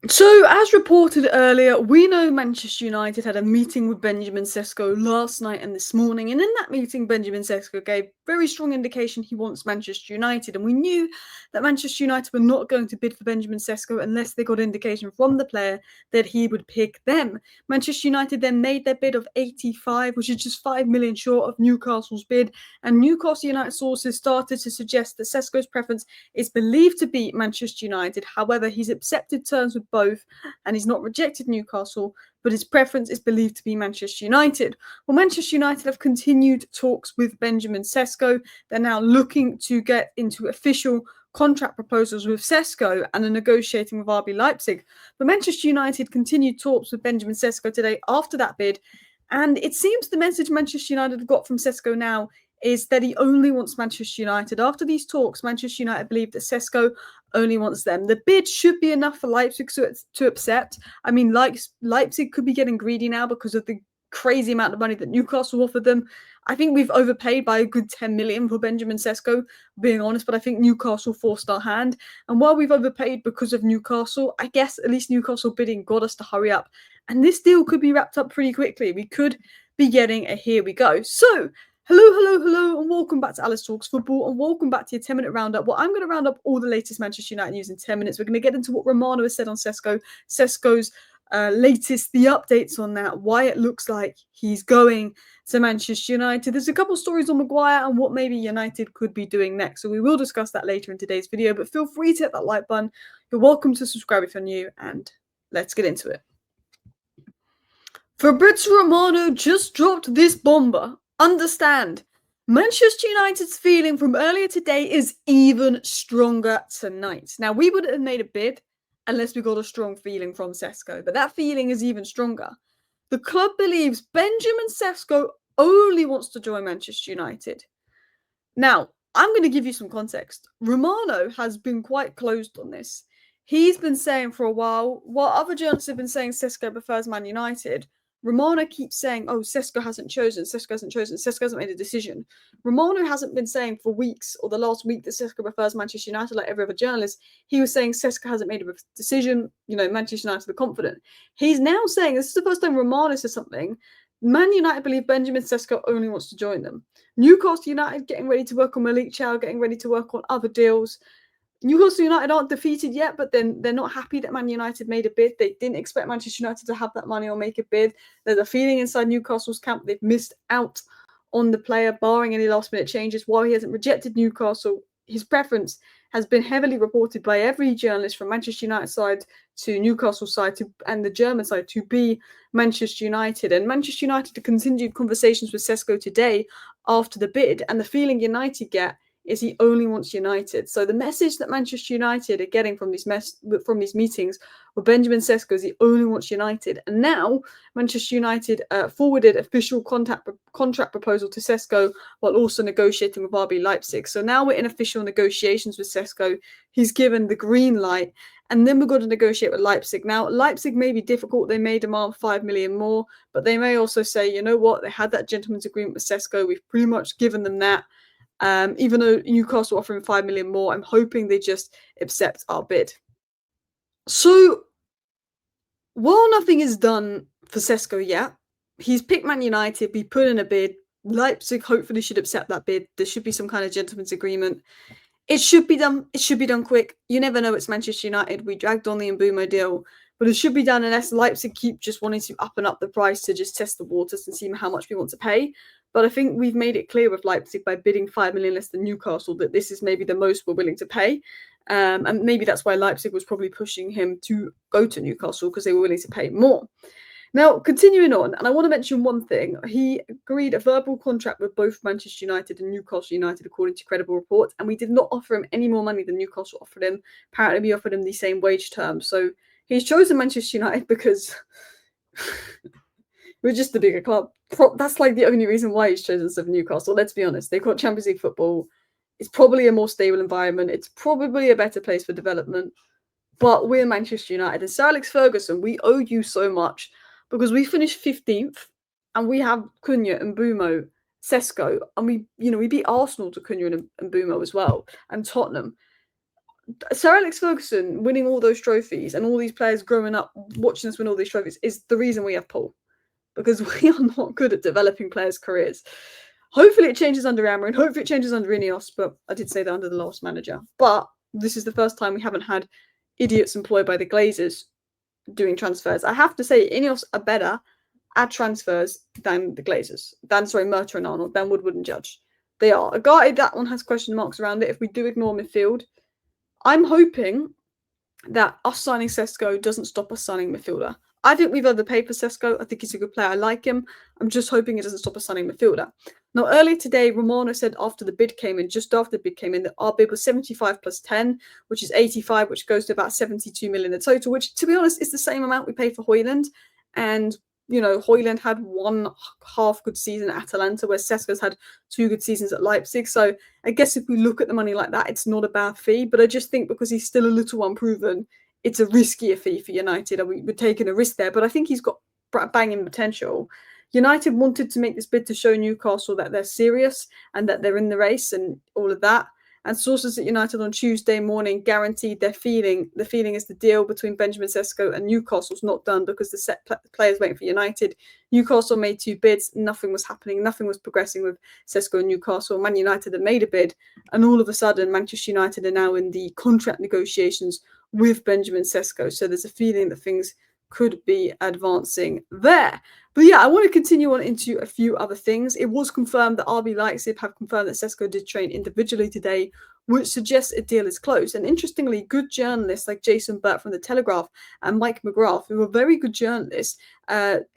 So, as reported earlier, we know Manchester United had a meeting with Benjamin Sesko last night and this morning, and in that meeting, Benjamin Sesko gave very strong indication he wants Manchester United, and we knew that Manchester United were not going to bid for Benjamin Sesko unless they got indication from the player that he would pick them. Manchester United then made their bid of 85, which is just 5 million short of Newcastle's bid, and Newcastle United sources started to suggest that Sesko's preference is believed to be Manchester United. However, he's accepted terms with both and he's not rejected Newcastle, but his preference is believed to be Manchester United. Well, Manchester United have continued talks with Benjamin Sesko. They're now looking to get into official contract proposals with Cesco and are negotiating with RB Leipzig. But Manchester United continued talks with Benjamin Sesko today after that bid, and it seems the message Manchester United have got from Cesco now is that he only wants Manchester United. After these talks, Manchester United believe that Cesco only wants them. The bid should be enough for Leipzig to accept. I mean, Leipzig could be getting greedy now because of the crazy amount of money that Newcastle offered them. I think we've overpaid by a good 10 million for Benjamin Sesko, being honest, but I think Newcastle forced our hand. And while we've overpaid because of Newcastle, I guess at least Newcastle bidding got us to hurry up. And this deal could be wrapped up pretty quickly. We could be getting a here we go. So, hello, and welcome back to Alice Talks Football, and welcome back to your 10-minute roundup. Well, I'm going to round up all the latest Manchester United news in 10 minutes. We're going to get into what Romano has said on Cesco's latest, the updates on that, why it looks like he's going to Manchester United. There's a couple stories on Maguire and what maybe United could be doing next, so we will discuss that later in today's video, but feel free to hit that like button. You're welcome to subscribe if you're new, and let's get into it. Fabrizio Romano just dropped this bomber. Understand, Manchester United's feeling from earlier today is even stronger tonight. Now, we wouldn't have made a bid unless we got a strong feeling from Cesco, but that feeling is even stronger. The club believes Benjamin Sesko only wants to join Manchester United. Now, I'm going to give you some context. Romano has been quite closed on this. He's been saying for a while other journalists have been saying Cesco prefers Man United, Romano keeps saying, oh, Cesco hasn't chosen, Cesco hasn't made a decision. Romano hasn't been saying for weeks or the last week that Cesco prefers Manchester United like every other journalist. He was saying Cesco hasn't made a decision, Manchester United are confident. He's now saying, this is the first time Romano says something, Man United believe Benjamin Sesko only wants to join them. Newcastle United getting ready to work on Malik Chow, getting ready to work on other deals. Newcastle United aren't defeated yet, but then they're not happy that Man United made a bid. They didn't expect Manchester United to have that money or make a bid. There's a feeling inside Newcastle's camp they've missed out on the player, barring any last-minute changes. While he hasn't rejected Newcastle, his preference has been heavily reported by every journalist from Manchester United side to Newcastle side and the German side to be Manchester United. And Manchester United continued conversations with Cesco today after the bid, and the feeling United get is he only wants United. So the message that Manchester United are getting from these meetings with Benjamin Sesko is he only wants United. And now Manchester United forwarded official contract proposal to Sesko while also negotiating with RB Leipzig. So now we're in official negotiations with Sesko. He's given the green light. And then we've got to negotiate with Leipzig. Now, Leipzig may be difficult. They may demand 5 million more, but they may also say, you know what, they had that gentleman's agreement with Cesco. We've pretty much given them that. Even though Newcastle offering 5 million more, I'm hoping they just accept our bid. So, while nothing is done for Cesco yet, he's picked Man United, we put in a bid. Leipzig hopefully should accept that bid. There should be some kind of gentleman's agreement. It should be done. It should be done quick. You never know. It's Manchester United. We dragged on the Mbumo deal, but it should be done unless Leipzig keep just wanting to up and up the price to just test the waters and see how much we want to pay. But I think we've made it clear with Leipzig by bidding 5 million less than Newcastle that this is maybe the most we're willing to pay. And maybe that's why Leipzig was probably pushing him to go to Newcastle because they were willing to pay more. Now, continuing on, and I want to mention one thing. He agreed a verbal contract with both Manchester United and Newcastle United, according to credible reports, and we did not offer him any more money than Newcastle offered him. Apparently, we offered him the same wage terms. So he's chosen Manchester United because we're just the bigger club. That's like the only reason why he's chosen Southern Newcastle. Let's be honest. They've got Champions League football. It's probably a more stable environment. It's probably a better place for development. But we're Manchester United. And Sir Alex Ferguson, we owe you so much because we finished 15th and we have Cunha and Mbumo, Cesco, and we beat Arsenal to Cunha and Mbumo as well, and Tottenham. Sir Alex Ferguson winning all those trophies and all these players growing up watching us win all these trophies is the reason we have Paul, because we are not good at developing players' careers. Hopefully it changes under Amorim, hopefully it changes under Ineos, but I did say that under the last manager. But this is the first time we haven't had idiots employed by the Glazers doing transfers. I have to say, Ineos are better at transfers than the Glazers, Murta and Arnold, than Woodward and Judge. They are. A guy, that one has question marks around it. If we do ignore midfield, I'm hoping that us signing Cesco doesn't stop us signing midfielder. I think we've overpaid for Cesco. I think he's a good player. I like him. I'm just hoping it doesn't stop us signing midfielder. Now, earlier today, Romano said after the bid came in, just after the bid came in, that our bid was 75 plus 10, which is 85, which goes to about 72 million in total, which, to be honest, is the same amount we paid for Højlund. And, you know, Højlund had one half good season at Atalanta, where Cesco's had 2 good seasons at Leipzig. So I guess if we look at the money like that, it's not a bad fee. But I just think because he's still a little unproven, it's a riskier fee for United. We're taking a risk there, but I think he's got banging potential. United wanted to make this bid to show Newcastle that they're serious and that they're in the race and all of that. And sources at United on Tuesday morning guaranteed the feeling is the deal between Benjamin Sesko and Newcastle's not done because the players waiting for United. Newcastle made 2 bids. Nothing was happening. Nothing was progressing with Cesco and Newcastle. Man United had made a bid. And all of a sudden, Manchester United are now in the contract negotiations with Benjamin Sesko. So there's a feeling that things could be advancing there. But yeah, I want to continue on into a few other things. It was confirmed that RB Leipzig have confirmed that Cesco did train individually today, which suggests a deal is close. And interestingly, good journalists like Jason Burt from The Telegraph and Mike McGrath, who are very good journalists,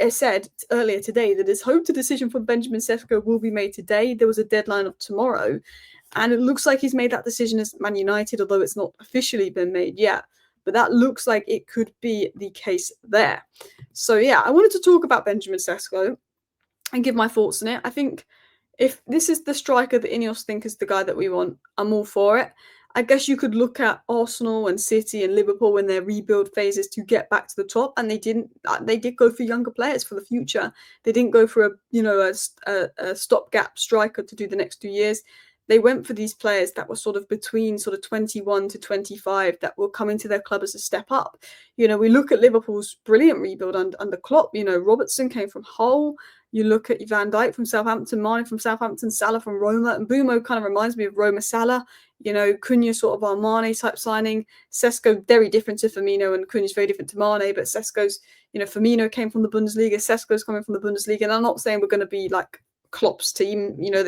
said earlier today that it's hoped a decision for Benjamin Sesko will be made today. There was a deadline of tomorrow. And it looks like he's made that decision as Man United, although it's not officially been made yet. But that looks like it could be the case there. So yeah, I wanted to talk about Benjamin Sesko and give my thoughts on it. I think if this is the striker that Ineos think is the guy that we want, I'm all for it. I guess you could look at Arsenal and City and Liverpool in their rebuild phases to get back to the top, and they didn't. They did go for younger players for the future. They didn't go for a stopgap striker to do the next 2 years. They went for these players that were sort of between sort of 21 to 25 that will come into their club as a step up. You know, we look at Liverpool's brilliant rebuild under Klopp. You know, Robertson came from Hull. You look at Van Dijk from Southampton, Mane from Southampton, Salah from Roma, and Bumo kind of reminds me of Roma Salah. You know, Cunha sort of Armani type signing. Cesco very different to Firmino, and Cunha's very different to Mane. But Cesco's, you know, Firmino came from the Bundesliga. Cesco's coming from the Bundesliga, and I'm not saying we're going to be like Klopp's team, you know,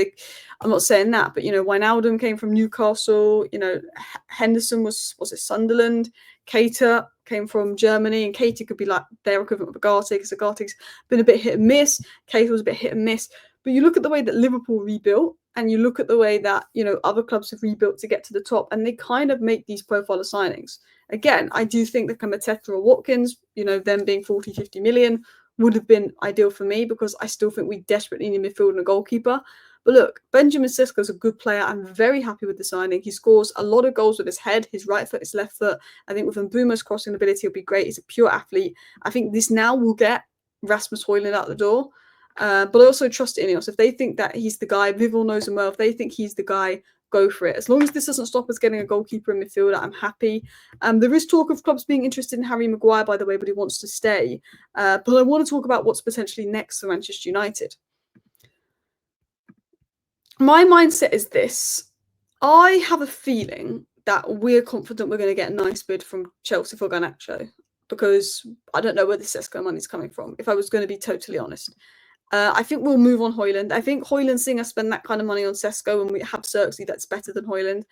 I'm not saying that, but, you know, Wijnaldum came from Newcastle, you know, Henderson was it Sunderland, Keita came from Germany, and Keita could be like their equivalent of Agate, because Agate's been a bit hit and miss, Keita was a bit hit and miss, but you look at the way that Liverpool rebuilt, and you look at the way that, you know, other clubs have rebuilt to get to the top, and they kind of make these profile of signings. Again, I do think that Mateta or Watkins, you know, them being 40, 50 million, would have been ideal for me, because I still think we desperately need a midfield and a goalkeeper. But look, Benjamin Sesko is a good player. I'm very happy with the signing. He scores a lot of goals with his head, his right foot, his left foot. I think with Mbumo's crossing ability, he'll be great. He's a pure athlete. I think this now will get Rasmus Højlund out the door. But I also trust Ineos. If they think that he's the guy, Vival knows him well. If they think he's the guy, go for it. As long as this doesn't stop us getting a goalkeeper and midfielder, I'm happy. There is talk of clubs being interested in Harry Maguire, by the way, but he wants to stay. But I want to talk about what's potentially next for Manchester United. My mindset is this. I have a feeling that we're confident we're going to get a nice bid from Chelsea for Garnacho, because I don't know where the Cesco money's coming from, if I was going to be totally honest. I think we'll move on Højlund. I think Højlund seeing us spend that kind of money on Cesco when we have Xerxes, that's better than Højlund.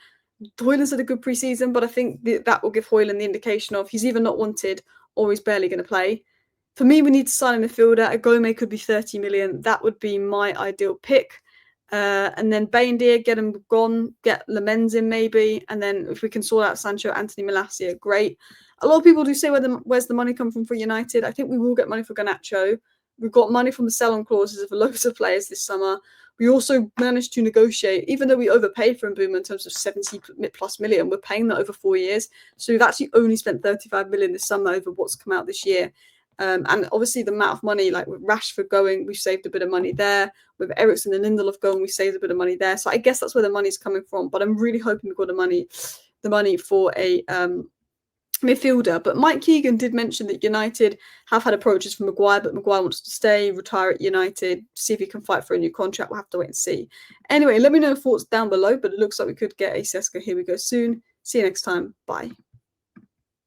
Højlund's had a good pre-season, but I think that will give Højlund the indication of he's either not wanted or he's barely going to play. For me, we need to sign a midfielder. A Gome could be 30 million. That would be my ideal pick. And then Baindir, get him gone, get Lamens in maybe. And then if we can sort out Sancho, Anthony Malacia, great. A lot of people do say where's the money come from for United. I think we will get money for Garnacho. We've got money from the sell-on clauses for loads of players this summer. We also managed to negotiate, even though we overpaid for Mbeumo in terms of 70 plus million, we're paying that over 4 years. So we've actually only spent 35 million this summer over what's come out this year. And obviously the amount of money, like with Rashford going, we've saved a bit of money there. With Eriksen and Lindelof going, we saved a bit of money there. So I guess that's where the money's coming from. But I'm really hoping we've got the money the money for a midfielder. But Mike Keegan did mention that United have had approaches from Maguire, but Maguire wants to stay, retire at United, see if he can fight for a new contract. We'll have to wait and see. Anyway, let me know your thoughts down below, but it looks like we could get a Cesco Here We Go soon. See you next time. Bye.